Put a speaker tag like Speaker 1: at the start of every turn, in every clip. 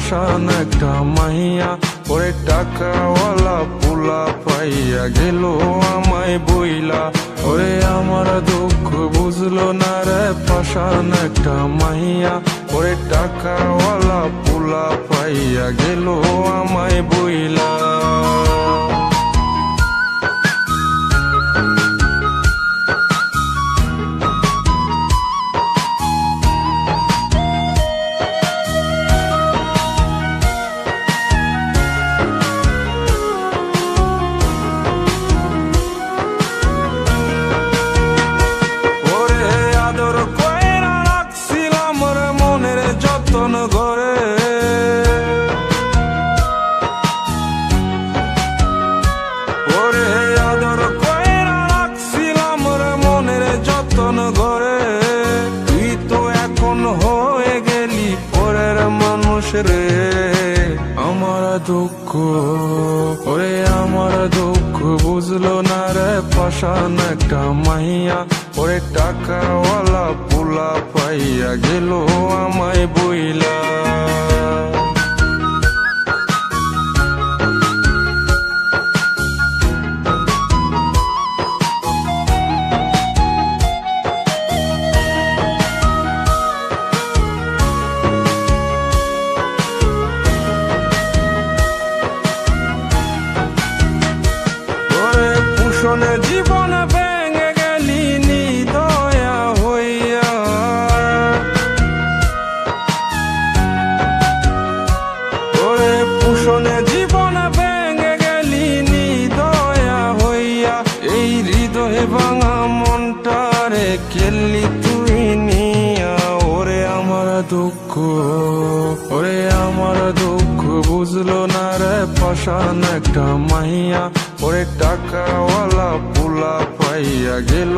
Speaker 1: পাশান একটা মাইয়া, ওরে টাকাওয়ালা পোলা পাইয়া গেল আমায় বইলা। ওরে আমার দুঃখ বুঝলো না রে পাশান একটা মাইয়া, ওরে টাকাওয়ালা পোলা পাইয়া গেল আমায় বইলা। তুই তো এখন হয়ে গেলি পরের মানুষ রে, আমার দুঃখ ওরে আমার দুঃখ বুঝলো না রে পাশান একটা মাইয়া, ওরে টাকাওয়ালা পোলা পাইয়া গেল আমায় বইলা। জীবন ভেঙে গেলি নিদয়া হইয়া, ওরে পুষণে জীবন ভেঙে গেলি নিদয়া হইয়া। এই হৃদয়ে ভাঙা মনটারে কেলি তুই নিয়া, ওরে আমার দুঃখ ওরে আমার দুঃখ বুঝলো না রে পাশান একটা মাইয়া, ওরে টাকাওয়ালা পোলা পাইয়া গেল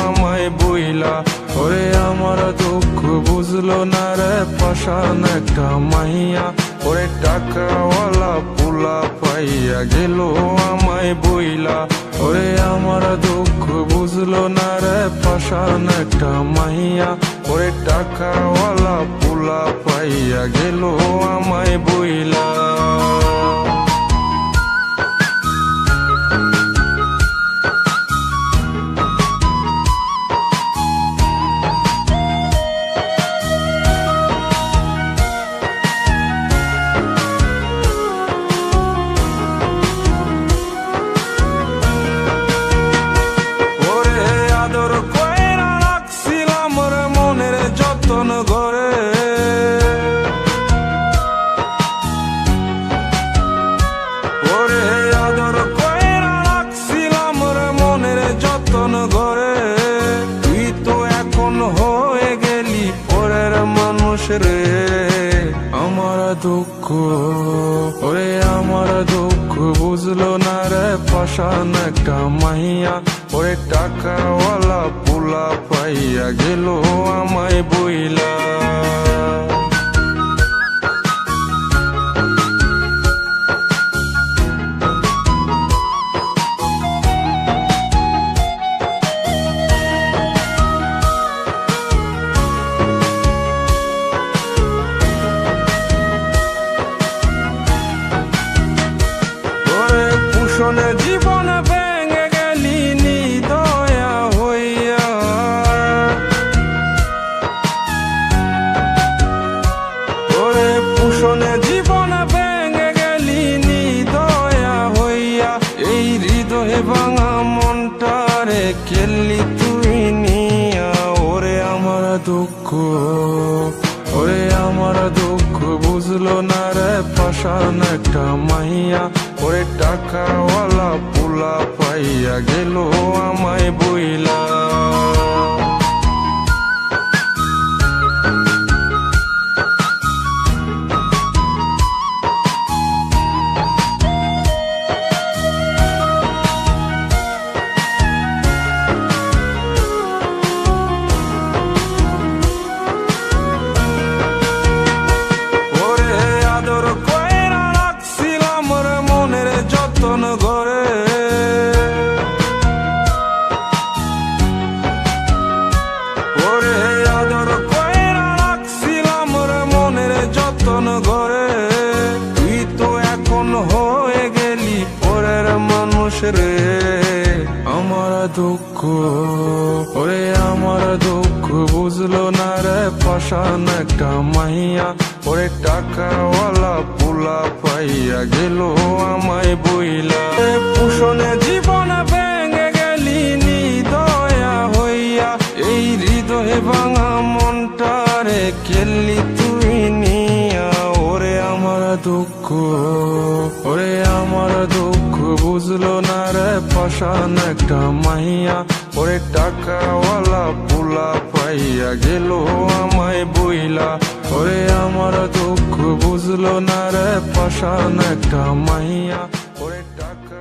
Speaker 1: আমায় বইলা। ওরে আমার দুঃখ বুঝলো না রে পাশান একটা মাইয়া, ওরে টাকাওয়ালা পোলা পাইয়া গেল আমায় বইলা। ওরে আমার দুঃখ বুঝলো না রে পাশান একটা মাইয়া, ওরে টাকাওয়ালা পোলা পাইয়া গেল আমায় বইলা। তুই তো এখন হয়ে গেলি পরের মানুষ রে, আমার দুঃখ ওরে আমার দুঃখ বুঝলো না রে পাশান একটা মাইয়া, ওরে টাকাওয়ালা পোলা পাইয়া গেল আমায় বইলা। জীবন ভেঙে গেলি নিদয়া হইয়া, ওরে পুষণে জীবন ভেঙে গেলি নিদয়া হইয়া। এই হৃদয়ে ভাঙা মনটারে কেলি তুই নিয়া, ওরে আমার দুঃখ ওরে আমার দুঃখ বুঝলো না রে পাশান একটা মাইয়া, ওরে টাকাওয়ালা পোলা পাইয়া গেল আমায় বইলা। ওরে আদর কইরা রাখছিলাম রে মনের যতন করে, রে আমার দুঃখ, ওরে আমার দুঃখ বুঝলো না রে পাষাণ একটা মাইয়া, ওরে টাকাওয়ালা পোলা পাইয়া গেল আমায় বইলা। পুষণে জীবন ভেঙে গেলি নিদয়া হইয়া, এই হৃদয়ে ভাঙা মনটারে খেললি তুই নিয়া। ওরে আমার দুঃখ, ওরে আমার দুঃখ বুঝলো না রে পাষাণ একটা মাইয়া, ওরে টাকাওয়ালা পোলা পাইয়া গেল আমায় বইলা। ওরে আমার দুঃখ বুঝলো না রে পাষাণ একটা মাইয়া, ওরে টাকা